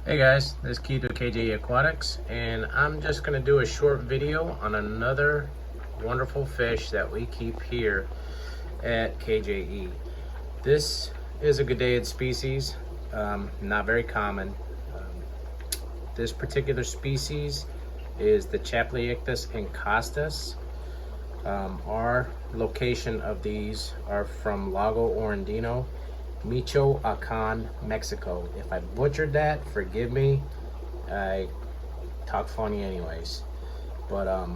Hey guys, this is Keith with KJE Aquatics, and I'm just going to do a short video on another wonderful fish that we keep here at KJE. This is a Goodeids species, not very common. This particular species is the Chapalyicthis encaustus. Our location of these are from Lago Orandino, Michoacán, Mexico. If I butchered that, forgive me. I talk funny anyways. But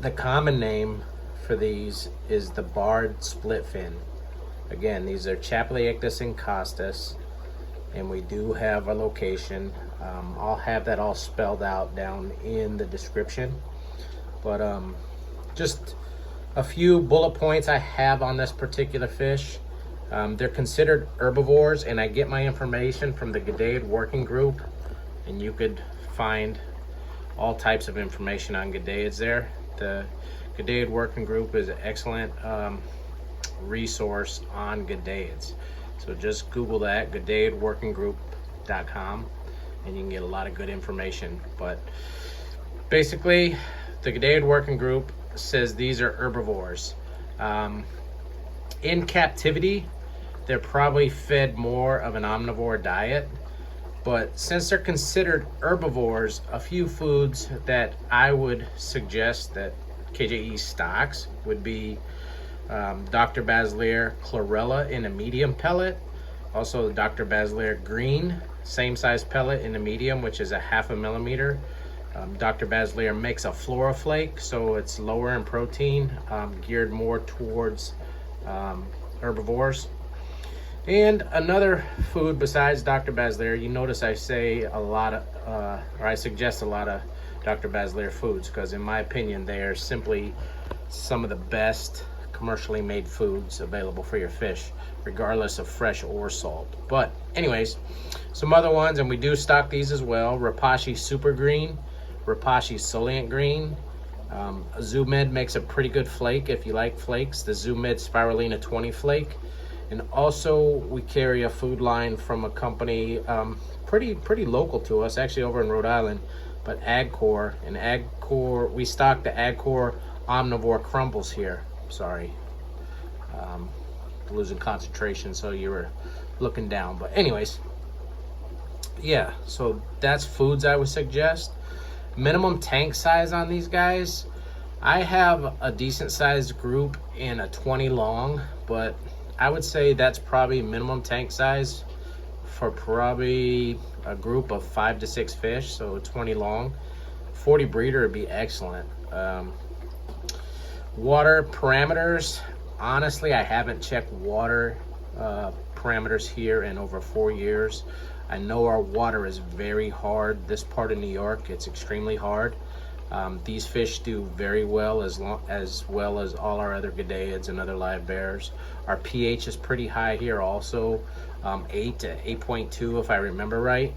the common name for these is the barred splitfin. Again, these are Chapalyicthis encaustus, and we do have a location. I'll have that all spelled out down in the description. But just a few bullet points I have on this particular fish. They're considered herbivores, and I get my information from the Goodeids working group, and you could find all types of information on Goodeids there. The Goodeids working group is an excellent resource on Goodeids. So just Google that, goodeidsworkinggroup.com, and you can get a lot of good information. But basically, the Goodeids working group says these are herbivores. In captivity, they're probably fed more of an omnivore diet, but since they're considered herbivores, a few foods that I would suggest that KJE stocks would be DR.BASSLEER chlorella in a medium pellet, also DR.BASSLEER green, same size pellet in a medium, which is a 0.5 millimeter. DR.BASSLEER makes a floraflake, so it's lower in protein, geared more towards herbivores. And another food besides DR.BASSLEER, you notice I say a lot of, or I suggest a lot of DR.BASSLEER foods, because in my opinion, they are simply some of the best commercially made foods available for your fish, regardless of fresh or salt. But anyways, some other ones, and we do stock these as well: Repashy Super Green, Repashy Solient Green. Zoomed makes a pretty good flake if you like flakes, the Zoomed Spirulina 20 flake. And also we carry a food line from a company pretty local to us, actually over in Rhode Island, but AgCore. And AgCore, we stock the AgCore omnivore crumbles here. Sorry, losing concentration, so you were looking down. But anyways, yeah, so that's foods I would suggest. Minimum tank size on these guys, I have a decent sized group in a 20 long, but I would say that's probably minimum tank size for probably a group of 5 to 6 fish. So 20 long, 40 breeder would be excellent. Water parameters, honestly, I haven't checked water parameters here in over 4 years. I know our water is very hard. This part of New York, it's extremely hard. These fish do very well, as well as all our other Goodeids and other live bears. Our pH is pretty high here also, 8 to 8.2 if I remember right.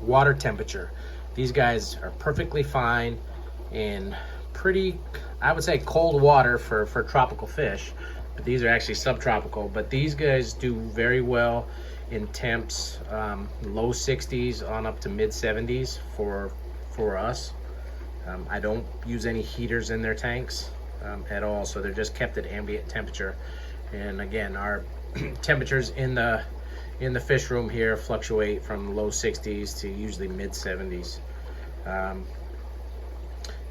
Water temperature, these guys are perfectly fine in pretty, I would say, cold water for tropical fish, but these are actually subtropical. But these guys do very well in temps, low 60s on up to mid 70s for us. I don't use any heaters in their tanks at all, so they're just kept at ambient temperature. And again, our temperatures in the fish room here fluctuate from low 60s to usually mid 70s.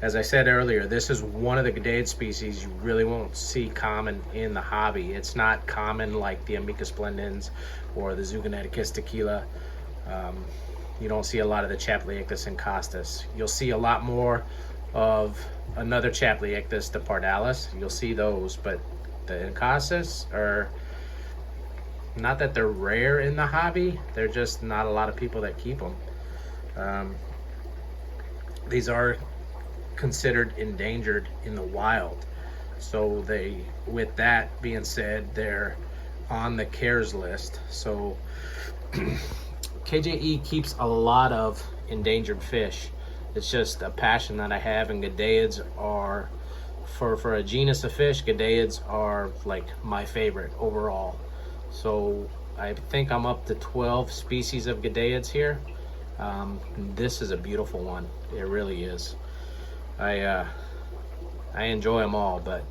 As I said earlier, this is one of the Goodeids species you really won't see common in the hobby. It's not common like the Amica splendens or the Zoogoneticus tequila. You don't see a lot of the Chapalyicthis encaustus. You'll see a lot more of another Chapalyicthis, the pardalis. You'll see those, but the encaustus are, not that they're rare in the hobby, they're just not a lot of people that keep them. These are considered endangered in the wild, so they, with that being said, they're on the CARES list. So KJE keeps a lot of endangered fish. It's just a passion that I have, and Goodeids are, for a genus of fish, Goodeids are like my favorite overall. So I think I'm up to 12 species of Goodeids here. This is a beautiful one. It really is. I enjoy them all, but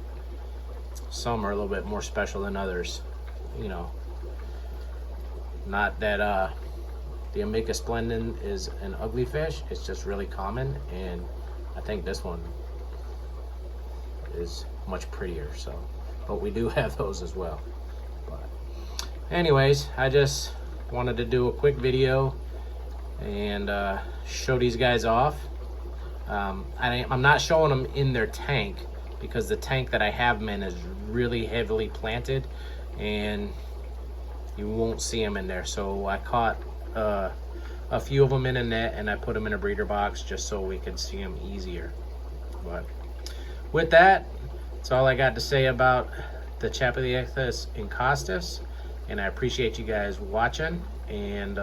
some are a little bit more special than others. You know, not that the Amica splendens is an ugly fish. It's just really common, and I think this one is much prettier. So, but we do have those as well. But anyways, I just wanted to do a quick video and show these guys off. I'm not showing them in their tank because the tank that I have them in is really heavily planted and you won't see them in there. So I caught a few of them in a net and I put them in a breeder box just so we could see them easier. But with that, that's all I got to say about the Chapalyicthis encaustus, and I appreciate you guys watching and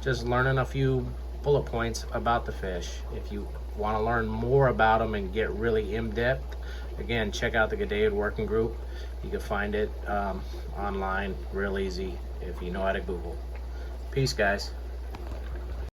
just learning a few bullet points about the fish. If you want to learn more about them and get really in-depth, again, check out the Goodeids working group. You can find it online real easy if you know how to Google. Peace, guys.